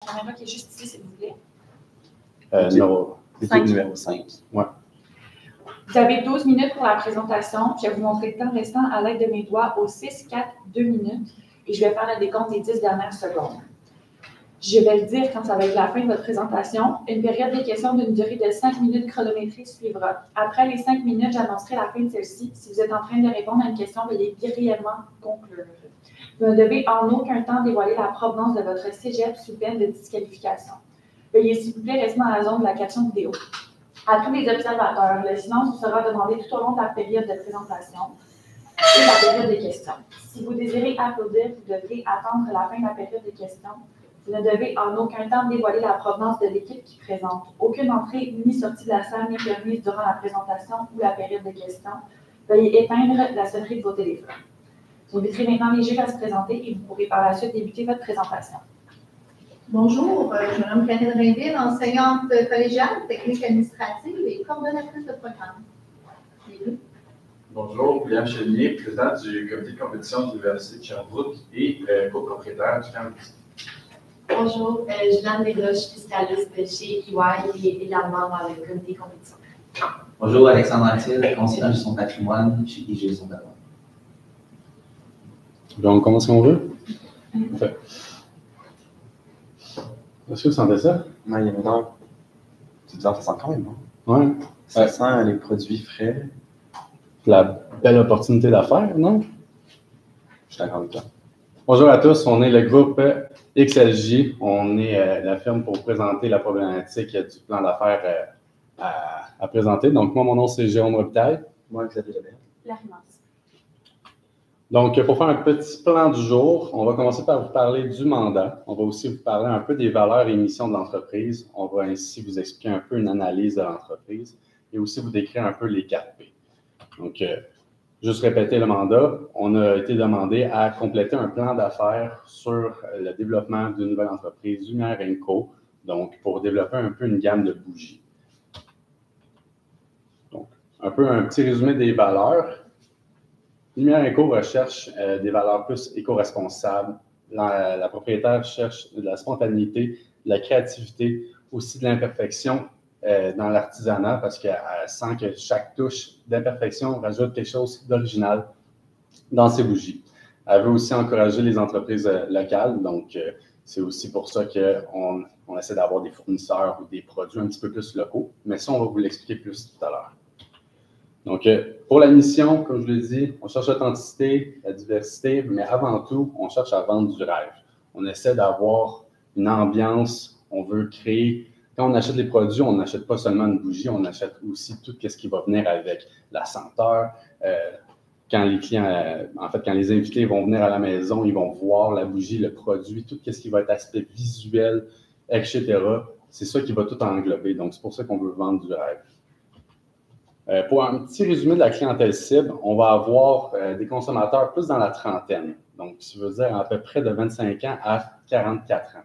caméra qui est juste ici, s'il vous plaît. Numéro 5. Ouais. Vous avez 12 minutes pour la présentation. Je vais vous montrer le temps restant à l'aide de mes doigts au 6, 4, 2 minutes. Et je vais faire le décompte des 10 dernières secondes. Je vais le dire quand ça va être la fin de votre présentation. Une période de questions d'une durée de 5 minutes chronométrée suivra. Après les 5 minutes, j'annoncerai la fin de celle-ci. Si vous êtes en train de répondre à une question, veuillez brièvement conclure. Vous ne devez en aucun temps dévoiler la provenance de votre cégep sous peine de disqualification. Veuillez s'il vous plaît rester dans la zone de la caption vidéo. À tous les observateurs, le silence vous sera demandé tout au long de la période de présentation et la période de questions. Si vous désirez applaudir, vous devrez attendre la fin de la période de questions. Vous ne devez en aucun temps dévoiler la provenance de l'équipe qui présente. Aucune entrée ni sortie de la salle n'est permise durant la présentation ou la période de questions. Veuillez éteindre la sonnerie de vos téléphones. Vous inviterez maintenant les juges à se présenter et vous pourrez par la suite débuter votre présentation. Bonjour, je me nomme Karine Rainville, enseignante collégiale, technique administrative et coordonnatrice de programme. Bonjour, William Chénier, président du comité de compétition de l'Université de Sherbrooke et copropriétaire du campus. Bonjour, Jeanne Desroches, fiscaliste chez EY et également dans le comité de compétition. Bonjour, Alexandre Antil, conseiller en gestion de patrimoine chez IG Gestion d'Avant. Donc, on commence si on veut. Okay. Est-ce que vous sentez ça? Oui, il y a longtemps. Ça sent quand même, non? Oui. Ça sent les produits frais. La belle opportunité d'affaires, non? Je suis d'accord avec toi. Bonjour à tous, on est le groupe XLJ. On est la firme pour présenter la problématique du plan d'affaires à présenter. Donc, moi, mon nom, c'est Jérôme Robitaille. Moi, Xavier Lebert. Larry Mars. Donc, pour faire un petit plan du jour, on va commencer par vous parler du mandat. On va aussi vous parler un peu des valeurs et missions de l'entreprise. On va ainsi vous expliquer un peu une analyse de l'entreprise et aussi vous décrire un peu les 4P. Donc, juste répéter le mandat. On a été demandé à compléter un plan d'affaires sur le développement d'une nouvelle entreprise, Lumière & Co. Donc, pour développer un peu une gamme de bougies. Donc, un peu un petit résumé des valeurs. Lumière & Co recherche des valeurs plus éco-responsables. La propriétaire cherche de la spontanéité, de la créativité, aussi de l'imperfection dans l'artisanat parce qu'elle sent que chaque touche d'imperfection rajoute quelque chose d'original dans ses bougies. Elle veut aussi encourager les entreprises locales, donc c'est aussi pour ça qu'on essaie d'avoir des fournisseurs ou des produits un petit peu plus locaux, mais ça, on va vous l'expliquer plus tout à l'heure. Donc, pour la mission, comme je l'ai dit, on cherche l'authenticité, la diversité, mais avant tout, on cherche à vendre du rêve. On essaie d'avoir une ambiance, on veut créer. Quand on achète les produits, on n'achète pas seulement une bougie, on achète aussi tout ce qui va venir avec la senteur. Quand les clients, quand les invités vont venir à la maison, ils vont voir la bougie, le produit, tout ce qui va être aspect visuel, etc. C'est ça qui va tout englober. Donc, c'est pour ça qu'on veut vendre du rêve. Pour un petit résumé de la clientèle cible, on va avoir des consommateurs plus dans la trentaine. Donc, ça veut dire à peu près de 25 ans à 44 ans.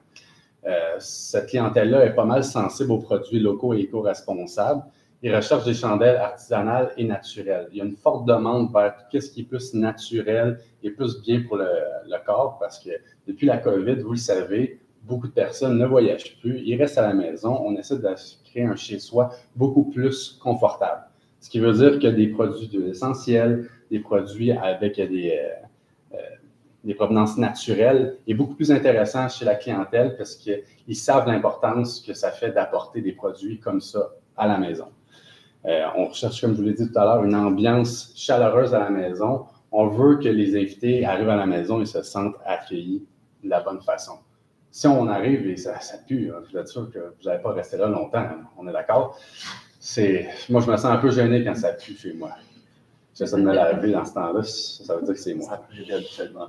Cette clientèle-là est pas mal sensible aux produits locaux et éco-responsables. Ils recherchent des chandelles artisanales et naturelles. Il y a une forte demande vers tout ce qui est plus naturel et plus bien pour le corps parce que depuis la COVID, vous le savez, beaucoup de personnes ne voyagent plus, ils restent à la maison. On essaie de créer un chez-soi beaucoup plus confortable. Ce qui veut dire que des produits essentiels, des produits avec des provenances naturelles est beaucoup plus intéressant chez la clientèle parce qu'ils savent l'importance que ça fait d'apporter des produits comme ça à la maison. On recherche, comme je vous l'ai dit tout à l'heure, une ambiance chaleureuse à la maison. On veut que les invités arrivent à la maison et se sentent accueillis de la bonne façon. Si on arrive et ça pue, je suis sûr que vous n'allez pas rester là longtemps, on est d'accord? Moi, je me sens un peu gêné quand ça pue chez moi. J'essaie de me laver dans ce temps-là, ça veut dire que c'est moi. Ça pue habituellement.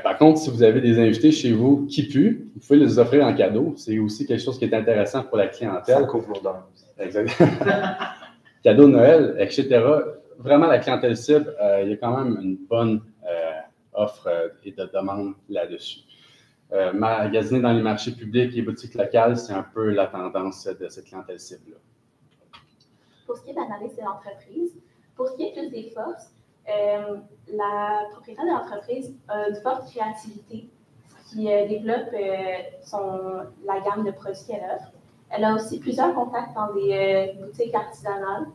Par contre, si vous avez des invités chez vous qui puent, vous pouvez les offrir en cadeau. C'est aussi quelque chose qui est intéressant pour la clientèle. Ça couvre l'odeur. Exactement. Cadeau de Noël, etc. Vraiment, la clientèle cible, il y a quand même une bonne offre et de demande là-dessus. Magasiner dans les marchés publics et boutiques locales, c'est un peu la tendance de cette clientèle cible-là. Pour ce qui est de l'analyse de l'entreprise, pour ce qui est plus des forces, la propriétaire de l'entreprise a une forte créativité, qui développe la gamme de produits qu'elle offre. Elle a aussi plusieurs contacts dans des boutiques artisanales.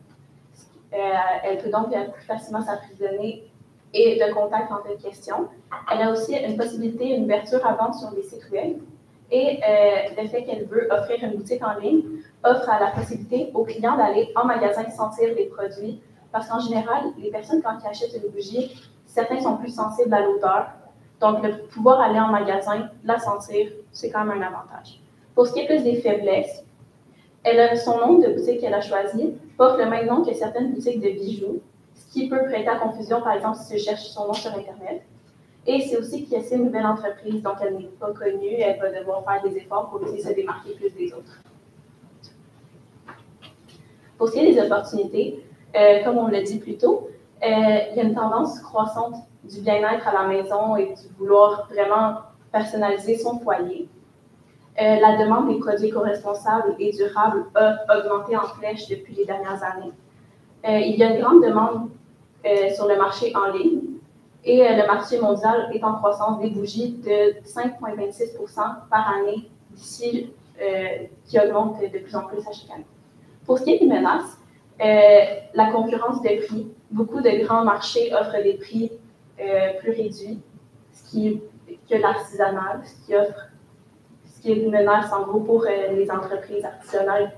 Elle peut donc plus facilement s'approvisionner et de contacts en cas de question. Elle a aussi une possibilité, une ouverture à vendre sur des sites web. Et le fait qu'elle veut offrir une boutique en ligne offre la possibilité aux clients d'aller en magasin sentir les produits. Parce qu'en général, les personnes, quand ils achètent une bougie, certains sont plus sensibles à l'odeur. Donc, de pouvoir aller en magasin, la sentir, c'est quand même un avantage. Pour ce qui est plus des faiblesses, son nom de boutique qu'elle a choisi porte le même nom que certaines boutiques de bijoux, ce qui peut prêter à confusion, par exemple, si tu cherches son nom sur Internet. Et c'est aussi que c'est une nouvelle entreprise, donc elle n'est pas connue, elle va devoir faire des efforts pour essayer de se démarquer plus des autres. Pour ce qui est des opportunités, comme on l'a dit plus tôt, il y a une tendance croissante du bien-être à la maison et du vouloir vraiment personnaliser son foyer. La demande des produits éco-responsables et durables a augmenté en flèche depuis les dernières années. Il y a une grande demande sur le marché en ligne et le marché mondial est en croissance des bougies de 5,26% par année d'ici, qui augmente de plus en plus à chaque année. Pour ce qui est des menaces, la concurrence des prix, beaucoup de grands marchés offrent des prix plus réduits, que l'artisanal, ce qui est une menace en gros pour les entreprises artisanales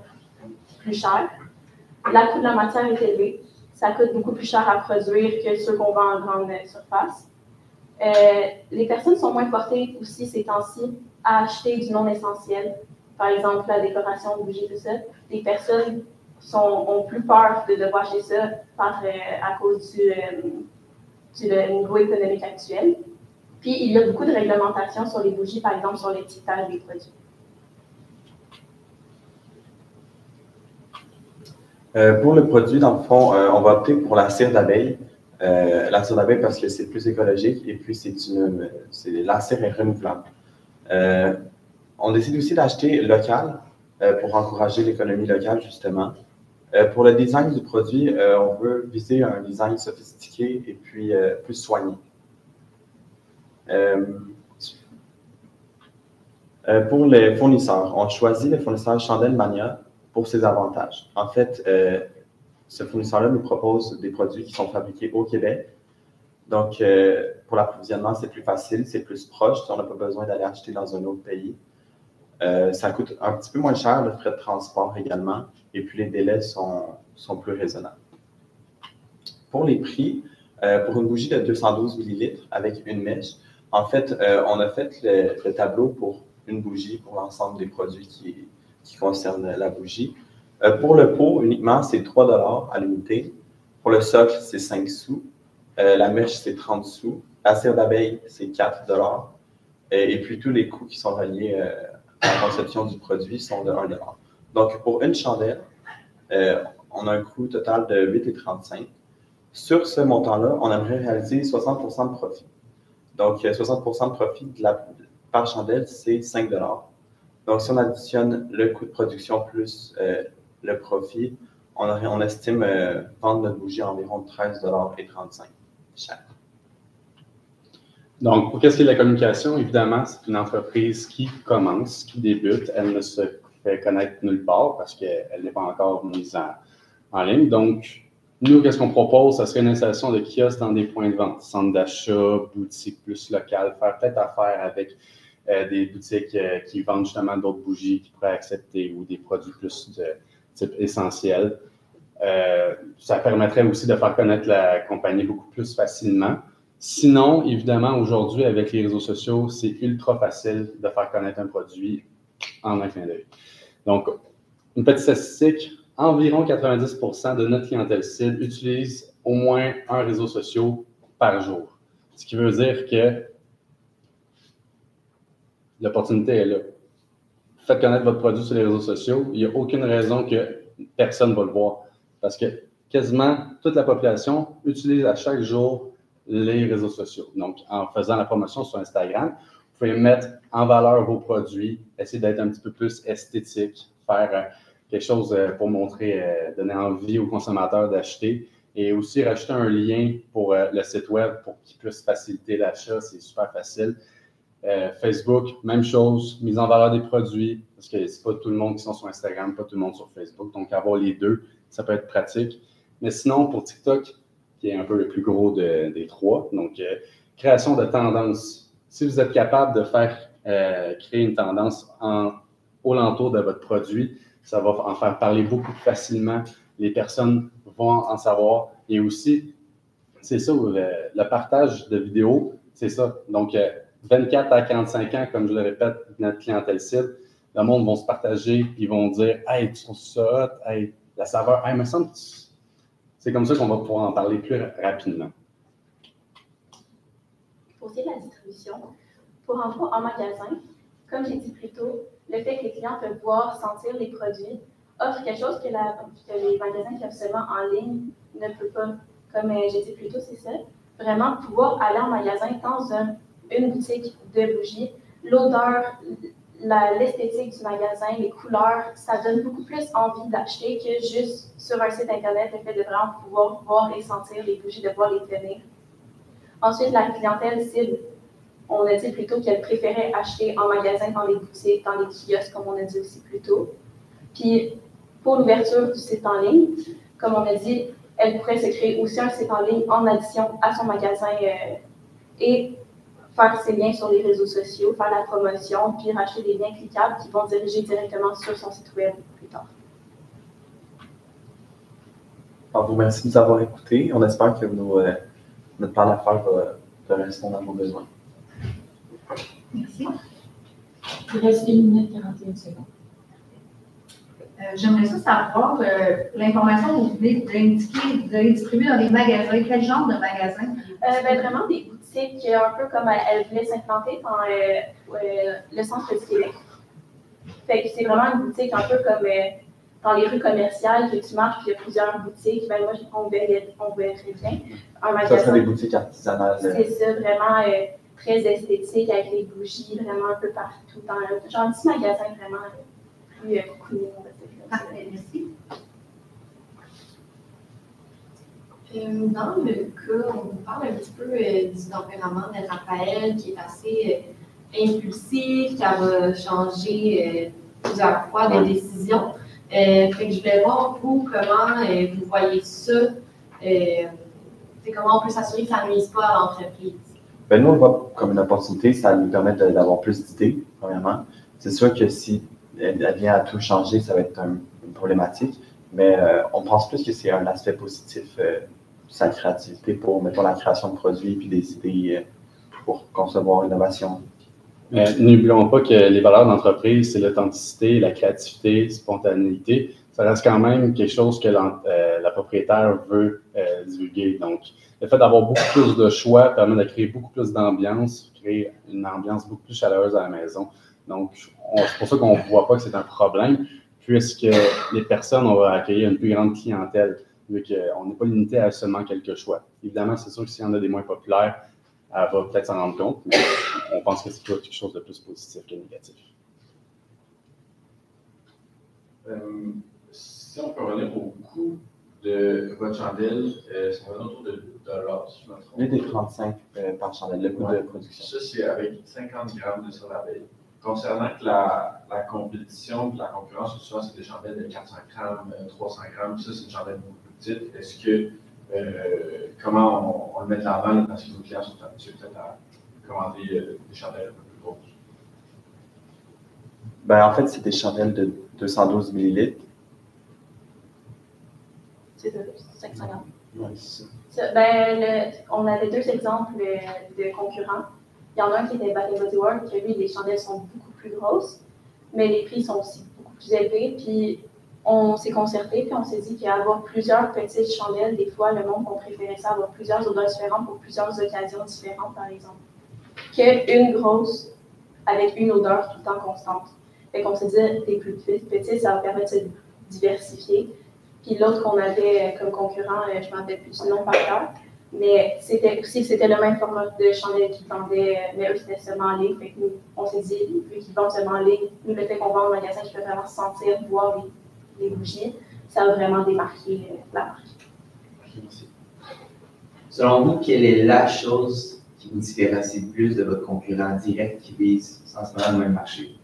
plus chères. Le coût de la matière est élevé, ça coûte beaucoup plus cher à produire que ceux qu'on vend en grande surface. Les personnes sont moins portées aussi ces temps-ci à acheter du non essentiel, par exemple la décoration, bougies, tout ça. Les personnes ont plus peur de devoir acheter ça à cause du niveau économique actuel. Puis, il y a beaucoup de réglementations sur les bougies, par exemple, sur l'étiquetage des produits. Pour le produit, dans le fond, on va opter pour la cire d'abeille. La cire d'abeille parce que c'est plus écologique et puis la cire est renouvelable. On décide aussi d'acheter local pour encourager l'économie locale, justement. Pour le design du produit, on veut viser un design sophistiqué et puis plus soigné. Pour les fournisseurs, on choisit le fournisseur Chandelle Mania pour ses avantages. En fait, ce fournisseur-là nous propose des produits qui sont fabriqués au Québec. Donc, pour l'approvisionnement, c'est plus facile, c'est plus proche, on n'a pas besoin d'aller acheter dans un autre pays. Ça coûte un petit peu moins cher, le frais de transport également, et puis les délais sont plus raisonnables. Pour les prix, pour une bougie de 212 ml avec une mèche, en fait, on a fait le tableau pour une bougie pour l'ensemble des produits qui concernent la bougie. Pour le pot, uniquement, c'est 3 $ à l'unité. Pour le socle, c'est 5 sous. La mèche, c'est 30 sous. La cire d'abeille, c'est 4 $. Et puis, tous les coûts qui sont reliés à la conception du produit sont de 1 $. Donc, pour une chandelle, on a un coût total de 8,35 $. Sur ce montant-là, on aimerait réaliser 60% de profit. Donc, 60% de profit par chandelle, c'est 5 $. Donc, si on additionne le coût de production plus le profit, on estime vendre notre bougie à environ 13,35 $ cher. Donc, pour qu'est-ce qui est de la communication, évidemment, c'est une entreprise qui commence, qui débute. Elle ne se fait connaître nulle part parce qu'elle n'est pas encore mise en ligne. Donc, nous, qu'est-ce qu'on propose? Ça serait une installation de kiosques dans des points de vente, centres d'achat, boutiques plus locales, faire peut-être affaire avec des boutiques qui vendent justement d'autres bougies qui pourraient accepter ou des produits plus de type essentiel. Ça permettrait aussi de faire connaître la compagnie beaucoup plus facilement. Sinon, évidemment, aujourd'hui, avec les réseaux sociaux, c'est ultra facile de faire connaître un produit en un clin d'œil. Donc, une petite statistique, environ 90% de notre clientèle cible utilise au moins un réseau social par jour. Ce qui veut dire que l'opportunité est là. Faites connaître votre produit sur les réseaux sociaux. Il n'y a aucune raison que personne ne va le voir. Parce que quasiment toute la population utilise à chaque jour les réseaux sociaux. Donc, en faisant la promotion sur Instagram, vous pouvez mettre en valeur vos produits, essayer d'être un petit peu plus esthétique, faire quelque chose pour montrer, donner envie aux consommateurs d'acheter et aussi rajouter un lien pour le site web pour qu'il puisse faciliter l'achat. C'est super facile. Facebook, même chose, mise en valeur des produits, parce que c'est pas tout le monde qui sont sur Instagram, pas tout le monde sur Facebook. Donc, avoir les deux, ça peut être pratique. Mais sinon, pour TikTok, qui est un peu le plus gros des trois, donc création de tendance. Si vous êtes capable de faire créer une tendance au l'entour de votre produit, ça va en faire parler beaucoup plus facilement. Les personnes vont en savoir. Et aussi, c'est ça, le partage de vidéos, c'est ça. Donc, 24 à 45 ans, comme je le répète, notre clientèle cible, le monde va se partager, ils vont dire « Hey, tu trouves ça hot? Hey, la saveur, hey, me semble que c'est comme ça qu'on va pouvoir en parler plus rapidement. » Pour ce qui est de la distribution, pour entrer en magasin, comme j'ai dit plus tôt, le fait que les clients peuvent voir, sentir les produits offre quelque chose que les magasins qui offrent seulement en ligne ne peuvent pas. Comme j'ai dit plus tôt, c'est ça. Vraiment pouvoir aller en magasin dans une boutique de bougies, l'odeur, l'esthétique du magasin, les couleurs, ça donne beaucoup plus envie d'acheter que juste sur un site Internet, le fait de vraiment pouvoir voir et sentir les bougies, de voir les tenir. Ensuite, la clientèle cible, on a dit plutôt qu'elle préférait acheter en magasin, dans les boutiques, dans les kiosques, comme on a dit aussi plus tôt. Puis, pour l'ouverture du site en ligne, comme on a dit, elle pourrait se créer aussi un site en ligne en addition à son magasin et faire ses liens sur les réseaux sociaux, faire la promotion, puis racheter des liens cliquables qui vont diriger directement sur son site web plus tard. On vous remercie de nous avoir écoutés. On espère que notre plan d'affaires va répondre à vos besoins. Merci. Il reste 1 minute 41 secondes. J'aimerais ça savoir l'information que vous venez d'indiquer, de distribuer dans les magasins. Quel genre de magasin? Vraiment des boutiques un peu comme elle voulait s'implanter dans le centre du Québec. Fait que c'est vraiment une boutique un peu comme dans les rues commerciales que tu marches, puis il y a plusieurs boutiques. Ben moi, on verrait bien. Un magasin. Ça serait des boutiques artisanales. C'est ça, vraiment très esthétique, avec les bougies, vraiment un peu partout. Genre un petit magasin vraiment plus couillé, on va dire. Parfait, merci. Dans le cas, on vous parle un petit peu du tempérament de Raphaël qui est assez impulsif, qui va changer plusieurs fois de décision. Fait que je voulais voir, vous, comment vous voyez ça, comment on peut s'assurer que ça ne nuise pas à l'entreprise. Ben, nous, on le voit comme une opportunité, ça nous permet d'avoir plus d'idées, premièrement. C'est sûr que si elle vient à tout changer, ça va être une problématique, mais on pense plus que c'est un aspect positif de sa créativité pour, mettons, la création de produits puis des idées pour concevoir l'innovation. N'oublions pas que les valeurs d'entreprise, c'est l'authenticité, la créativité, spontanéité. Ça reste quand même quelque chose que la propriétaire veut divulguer. Donc, le fait d'avoir beaucoup plus de choix permet de créer beaucoup plus d'ambiance, créer une ambiance beaucoup plus chaleureuse à la maison. Donc, c'est pour ça qu'on ne voit pas que c'est un problème, puisque les personnes, on va accueillir une plus grande clientèle, vu qu'on n'est pas limité à seulement quelques choix. Évidemment, c'est sûr que s'il y en a des moins populaires, elle va peut-être s'en rendre compte, mais on pense que c'est quelque chose de plus positif que négatif. Si on peut revenir au coût de votre chandelle, ça va autour de $, si je me trompe. Il y a des 35 par chandelle, le coût de production. Ça, c'est avec 50 grammes de sur l'abeille. Concernant que la compétition, la concurrence, souvent, c'est des chandelles de 400 grammes, 300 grammes. Ça, c'est une chandelle beaucoup plus petite. Est-ce que, comment on le met de l'avant parce que nos clients sont habitués peut-être à commander des chandelles un peu plus grosses? Ben, en fait, c'est des chandelles de 212 millilitres. C'est ça, 550. Ouais, c'est ça. On avait 2 exemples de concurrents. Il y en a un qui était Bath & Body Works, que lui, les chandelles sont beaucoup plus grosses, mais les prix sont aussi beaucoup plus élevés. Puis on s'est concerté, puis on s'est dit qu'avoir plusieurs petites chandelles, des fois, le monde, on préférait ça, avoir plusieurs odeurs différentes pour plusieurs occasions différentes, par exemple, qu'une grosse avec une odeur tout le temps constante. Fait qu'on s'est dit, des plus petites, ça va permettre de se diversifier. Puis l'autre qu'on avait comme concurrent, je ne m'en rappelle plus du nom par cœur, mais c'était le même format de chandelle qu'ils vendaient, mais eux, c'était seulement en ligne. Fait que nous, on s'est dit, vu qu'ils vendent seulement en ligne, nous, le fait qu'on vend au magasin, qui peut vraiment sentir, voir les bougies, ça va vraiment démarquer la marque. Selon vous, quelle est la chose qui qui vous différencie plus de votre concurrent direct qui vise sensiblement le même marché?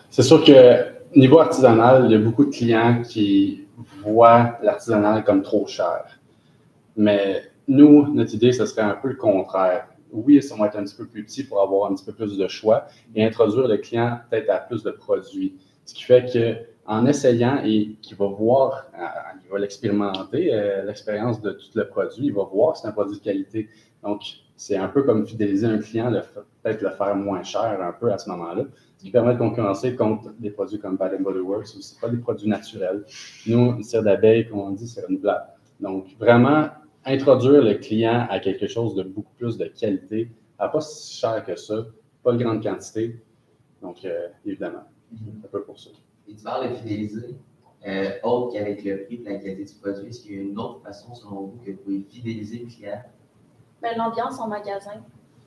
C'est sûr que niveau artisanal, il y a beaucoup de clients qui voient l'artisanal comme trop cher. Mais nous, notre idée, ce serait un peu le contraire. Oui, ça va être un petit peu plus petit pour avoir un petit peu plus de choix et introduire le client peut-être à plus de produits. Ce qui fait qu'en essayant et qu'il va voir, il va l'expérimenter, l'expérience de tout le produit, il va voir que c'est un produit de qualité. Donc, c'est un peu comme fidéliser un client, peut-être le faire moins cher un peu à ce moment-là, ce qui permet de concurrencer contre des produits comme Bath & Body Works, où ce n'est pas des produits naturels. Nous, une cire d'abeille, comme on dit, c'est renouvelable. Donc, vraiment, introduire le client à quelque chose de beaucoup plus de qualité, à pas si cher que ça, pas de grande quantité. Donc, évidemment, c'est un peu pour ça. Et tu parles de fidéliser, autre qu'avec le prix et la qualité du produit, est-ce qu'il y a une autre façon, selon vous, que vous pouvez fidéliser le client? Ben, l'ambiance en magasin.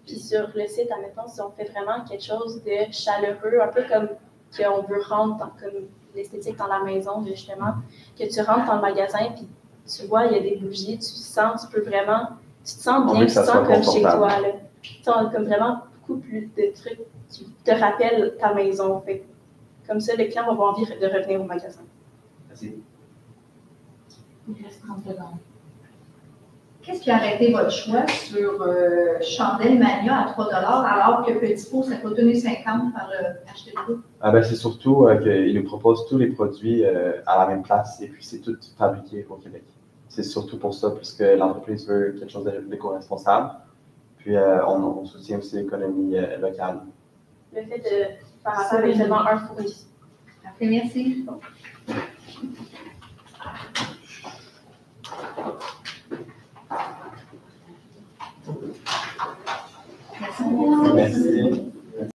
Puis sur le site, admettons, si on fait vraiment quelque chose de chaleureux, un peu comme qu'on veut rendre comme l'esthétique dans la maison, justement, que tu rentres dans le magasin, puis tu vois, il y a des bougies, tu sens, tu te sens bien, tu te sens comme chez toi, là. Tu sens comme vraiment beaucoup plus de trucs qui te rappellent ta maison. Fait. Comme ça, le client va avoir envie de revenir au magasin. Merci. Il reste 30 secondes. Qu'est-ce qui a arrêté votre choix sur Chandelle Mania à 3 alors que Petit Pot, ça coûte 2,50 par acheter le groupe? C'est surtout qu'ils nous proposent tous les produits à la même place et puis c'est tout fabriqué au Québec. C'est surtout pour ça, puisque l'entreprise veut quelque chose d'éco-responsable. Puis on soutient aussi l'économie locale. Le fait de faire affaire avec seulement un fournisseur. Parfait, merci. Merci. Merci.